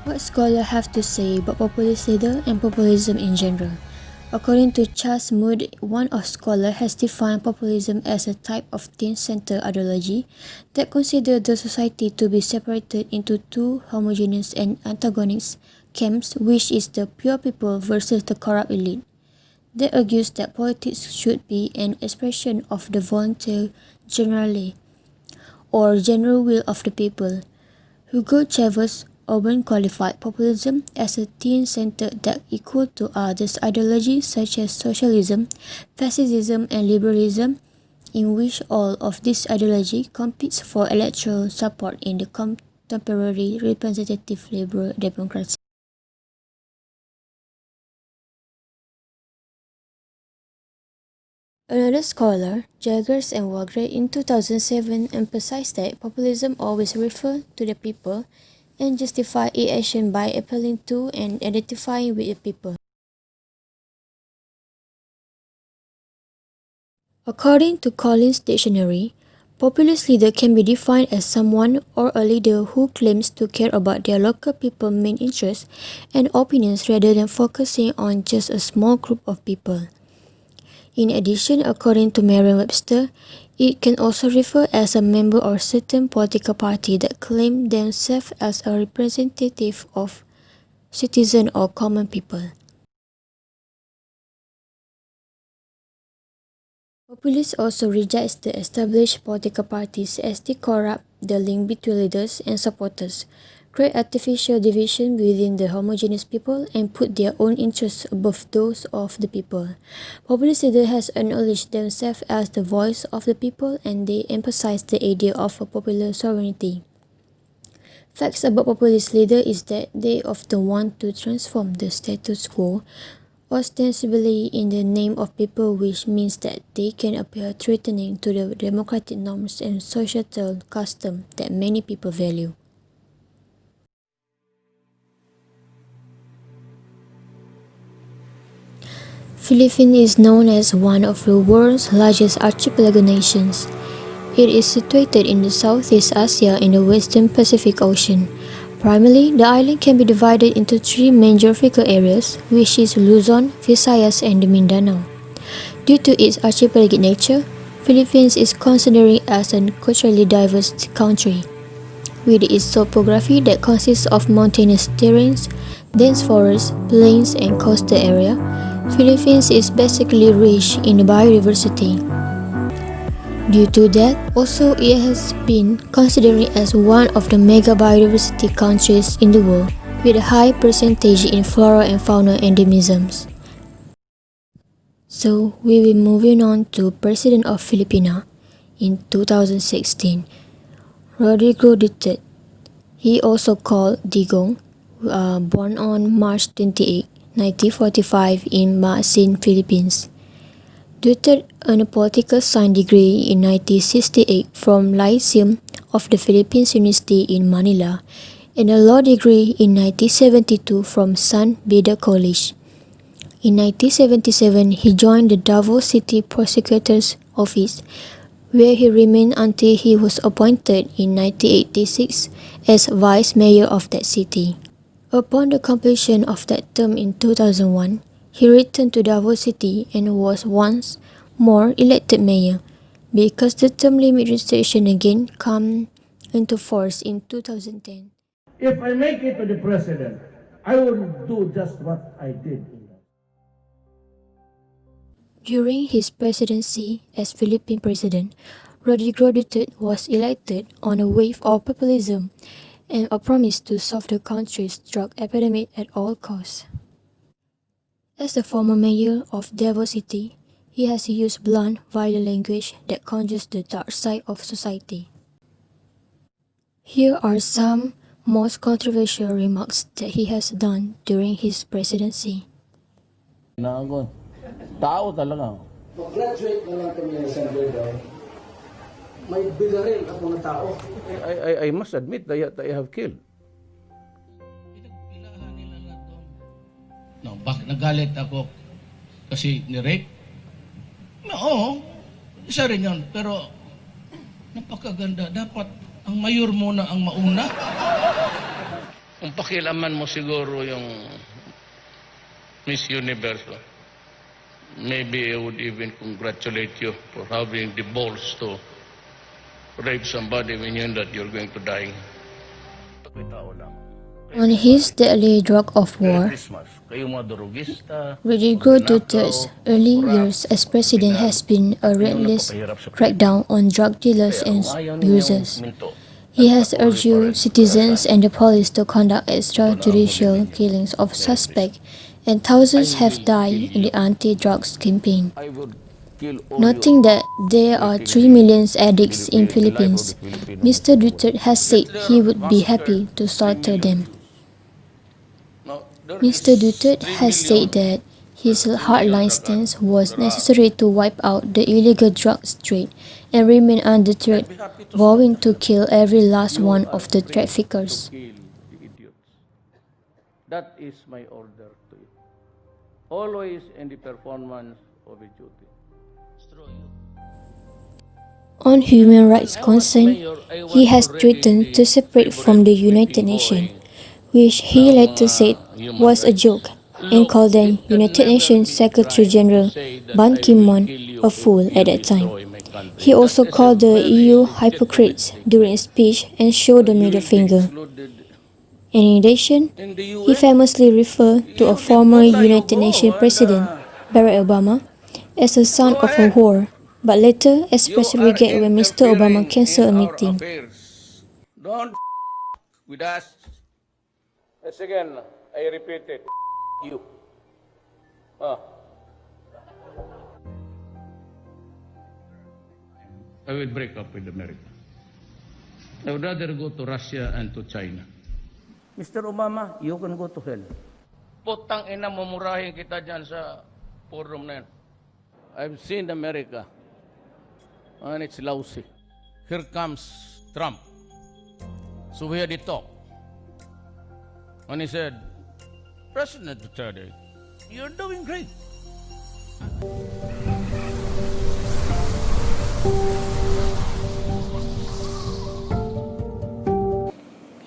What scholars have to say about populist leader and populism in general? According to Charles Mood, one of scholars has defined populism as a type of teen-centered ideology that considers the society to be separated into two homogeneous and antagonist camps, which is the pure people versus the corrupt elite. That argues that politics should be an expression of the voluntary generally or general will of the people. Hugo Chavez Urban qualified populism as a teen-centered that equal to other ideologies such as socialism, fascism, and liberalism, in which all of these ideology competes for electoral support in the contemporary representative liberal democracy. Another scholar, Jaggers and Wagner, in 2007 emphasized that populism always refers to the people and justify its action by appealing to and identifying with the people. According to Collins Dictionary, populist leader can be defined as someone or a leader who claims to care about their local people's main interests and opinions rather than focusing on just a small group of people. In addition, according to Merriam-Webster, it can also refer as a member of certain political party that claim themselves as a representative of citizens or common people. Populists also rejects the established political parties as they corrupt the link between leaders and supporters, create artificial division within the homogeneous people, and put their own interests above those of the people. Populist leaders has acknowledged themselves as the voice of the people, and they emphasize the idea of a popular sovereignty. Facts about populist leaders is that they often want to transform the status quo, ostensibly in the name of people, which means that they can appear threatening to the democratic norms and societal customs that many people value. Philippines is known as one of the world's largest archipelago nations. It is situated in the Southeast Asia in the Western Pacific Ocean. Primarily, the island can be divided into three main geographical areas, which is Luzon, Visayas, and the Mindanao. Due to its archipelagic nature, Philippines is considered as a culturally diverse country. With its topography that consists of mountainous terrains, dense forests, plains, and coastal area, Philippines is basically rich in biodiversity. Due to that, also it has been considered as one of the mega biodiversity countries in the world, with a high percentage in flora and fauna endemisms. So we will moving on to President of Filipina in 2016, Rodrigo Duterte. He also called Digong, born on March 28, 1945 in Maasin, Philippines. Duterte earned a political science degree in 1968 from Lyceum of the Philippines University in Manila and a law degree in 1972 from San Beda College. In 1977, he joined the Davao City Prosecutor's Office, where he remained until he was appointed in 1986 as Vice Mayor of that city. Upon the completion of that term in 2001, he returned to Davao City and was once more elected mayor, because the term limit restriction again came into force in 2010. If I make it to the president, I will do just what I did. During his presidency as Philippine president, Rodrigo Duterte was elected on a wave of populism and a promise to solve the country's drug epidemic at all costs. As the former mayor of Davao City, he has used blunt, violent language that conjures the dark side of society. Here are some most controversial remarks that he has done during his presidency. Tao talaga. Graduate na lang kami ng San Beda. May bilaril ako na tao. I must admit that I have killed. No, bakit nagalit ako kasi ni-rape? Oo, isa rin yun. Pero napakaganda. Dapat ang mayor muna ang mauna. Kung pakialaman mo siguro yung Miss Universe, maybe I would even congratulate you for having the balls to rape somebody when you know that you're going to die. Ako'y tao lang. On his deadly drug of Merry war, Christmas. Kayong mga durugista, Rodrigo magnanakaw, Duterte's early years as president has been a relentless crackdown on drug dealers Kaya and kung ayaw ninyong users. minto, He has nagpatuloy pa rin. urged citizens Kaya and the police to conduct ito na ang huli extrajudicial ninyo. killings of Merry suspects, Christmas. and thousands I have will died kill in the you. anti-drugs campaign. I would kill all Noting you that there are 3 within million addicts in the life of Philippines, the Filipino. Mr. Duterte has said he would be happy to 3 slaughter million them. Jews. Now, there Mr. is Duterte 3 has said million that his hardline stance was necessary to wipe out the illegal drug trade and remain undeterred, vowing to kill every last You one are of the free traffickers. to kill the idiots. That is my order to you. Always in the performance of a duty. On human rights concern, he has threatened to separate from the United Nations, which he later said was a joke, and called then United Nations Secretary General Ban Ki-moon a fool at that time. He also called the EU hypocrites during a speech and showed the middle finger. And in addition, he famously referred to a former United Nations President, Barack Obama, as a son of a whore, but later expressed regret when Mr. Obama cancelled a meeting. Don't with us. Yes, again, I repeat it. You. I will break up with America. I would rather go to Russia and to China. Mr. Obama, you can go to hell. Putang ina, mamurahin kita dyan sa forum na yan. I've seen America, and it's lousy. Here comes Trump. So we had a talk. And he said, President Duterte, you're doing great.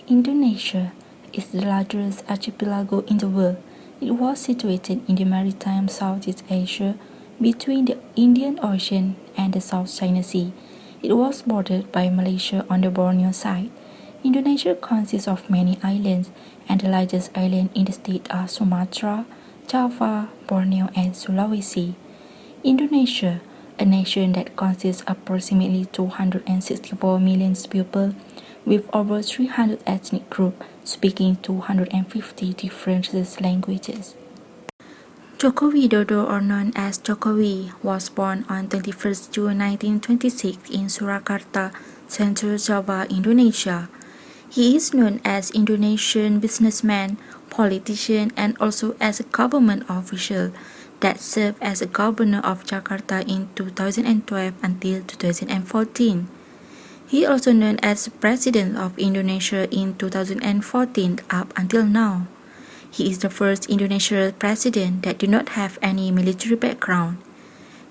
Indonesia is the largest archipelago in the world. It was situated in the maritime Southeast Asia between the Indian Ocean and the South China Sea. It was bordered by Malaysia on the Borneo side. Indonesia consists of many islands, and the largest islands in the state are Sumatra, Java, Borneo, and Sulawesi. Indonesia, a nation that consists approximately 264 million people, with over 300 ethnic groups speaking 250 different languages. Joko Widodo, or known as Jokowi, was born on 21st June 1926 in Surakarta, Central Java, Indonesia. He is known as Indonesian businessman, politician, and also as a government official that served as a governor of Jakarta in 2012 until 2014. He also known as President of Indonesia in 2014 up until now. He is the first Indonesian president that did not have any military background.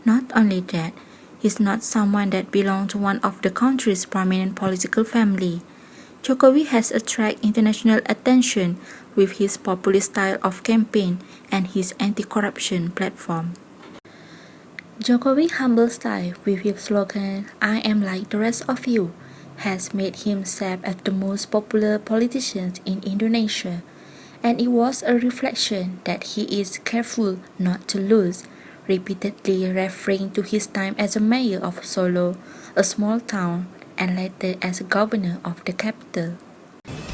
Not only that, he is not someone that belonged to one of the country's prominent political family. Jokowi has attracted international attention with his populist style of campaign and his anti-corruption platform. Jokowi's humble style with his slogan, "I am like the rest of you," has made him serve as the most popular politician in Indonesia, and it was a reflection that he is careful not to lose, repeatedly referring to his time as a mayor of Solo, a small town, and later as a governor of the capital.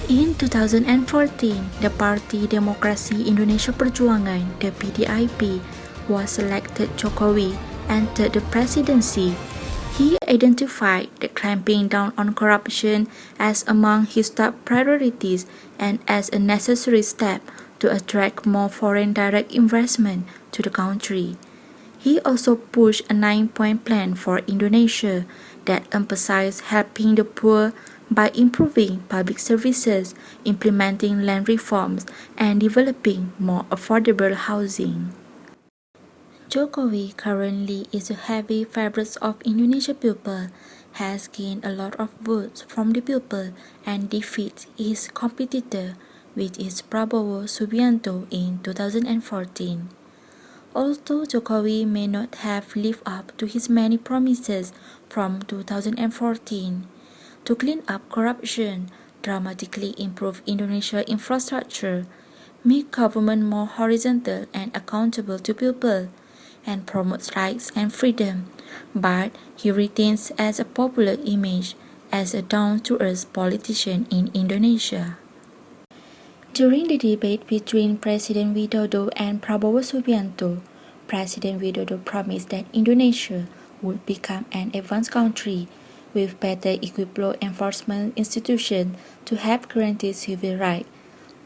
In 2014, the Parti Demokrasi Indonesia Perjuangan, the PDIP, was selected. Jokowi entered the presidency. He identified the clamping down on corruption as among his top priorities and as a necessary step to attract more foreign direct investment to the country. He also pushed a 9-point plan for Indonesia that emphasized helping the poor by improving public services, implementing land reforms, and developing more affordable housing. Jokowi currently is a heavy favorite of Indonesian people, has gained a lot of votes from the people and defeats his competitor, which is Prabowo Subianto in 2014. Although Jokowi may not have lived up to his many promises from 2014 to clean up corruption, dramatically improve Indonesia's infrastructure, make government more horizontal and accountable to people, and promote rights and freedom, but he retains as a popular image as a down-to-earth politician in Indonesia. During the debate between President Widodo and Prabowo Subianto, President Widodo promised that Indonesia would become an advanced country with better equipped law enforcement institutions to help guarantee civil rights.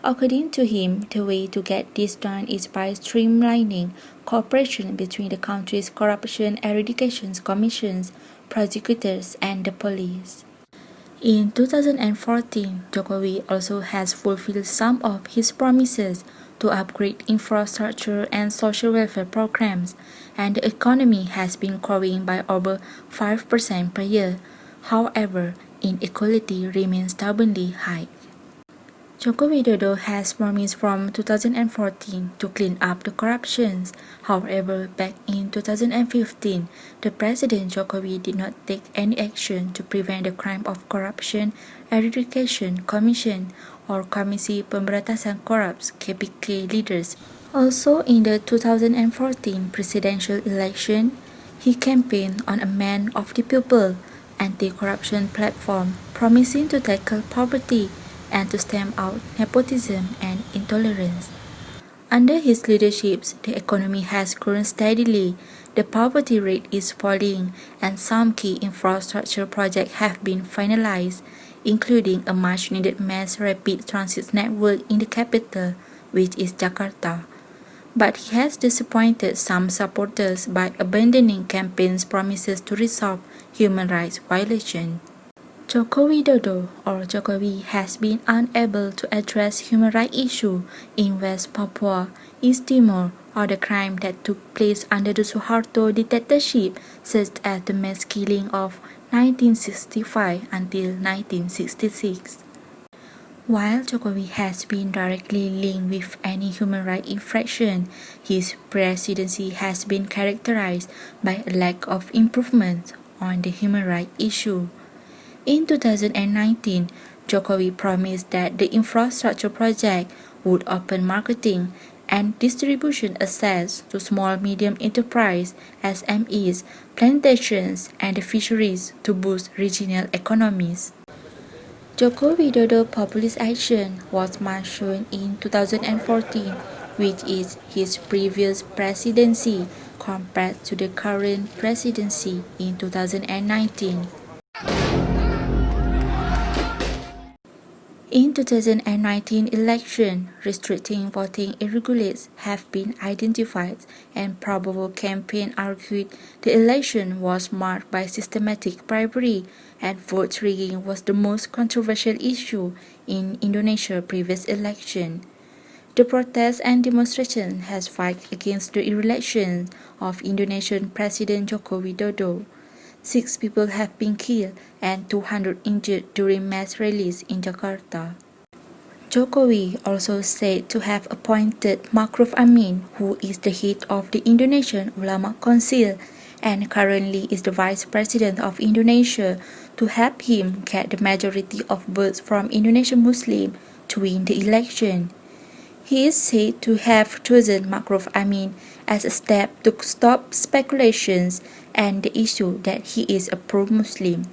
According to him, the way to get this done is by streamlining cooperation between the country's corruption eradication commissions, prosecutors, and the police. In 2014, Jokowi also has fulfilled some of his promises to upgrade infrastructure and social welfare programs, and the economy has been growing by over 5% per year. However, inequality remains stubbornly high. Joko Widodo has promised from 2014 to clean up the corruptions. However, back in 2015, the President Jokowi did not take any action to prevent the crime of corruption eradication commission or Komisi Pemberantasan Korupsi (KPK) leaders. Also in the 2014 presidential election, he campaigned on a Man of the People anti-corruption platform, promising to tackle poverty and to stamp out nepotism and intolerance. Under his leadership, the economy has grown steadily, the poverty rate is falling, and some key infrastructure projects have been finalized, including a much-needed mass rapid transit network in the capital, which is Jakarta. But he has disappointed some supporters by abandoning campaign promises to resolve human rights violations. Joko Widodo or Jokowi has been unable to address human rights issues in West Papua, East Timor, or the crime that took place under the Suharto dictatorship, such as the mass killing of 1965 until 1966. While Jokowi has been directly linked with any human rights infraction, his presidency has been characterized by a lack of improvement on the human rights issue. In 2019, Jokowi promised that the infrastructure project would open marketing and distribution access to small-medium enterprise (SMEs), plantations, and the fisheries to boost regional economies. Joko Widodo populist action was much shown in 2014, which is his previous presidency, compared to the current presidency in 2019. In 2019 election, restricting voting irregularities have been identified, and Prabowo campaign argued the election was marked by systematic bribery, and vote rigging was the most controversial issue in Indonesia's previous election. The protests and demonstrations has fought against the re-election of Indonesian President Joko Widodo. 6 people have been killed and 200 injured during mass rallies in Jakarta. Jokowi also said to have appointed Ma'ruf Amin, who is the head of the Indonesian Ulama Council and currently is the Vice President of Indonesia, to help him get the majority of votes from Indonesian Muslims to win the election. He is said to have chosen Ma'ruf Amin as a step to stop speculations and the issue that he is a pro-Muslim.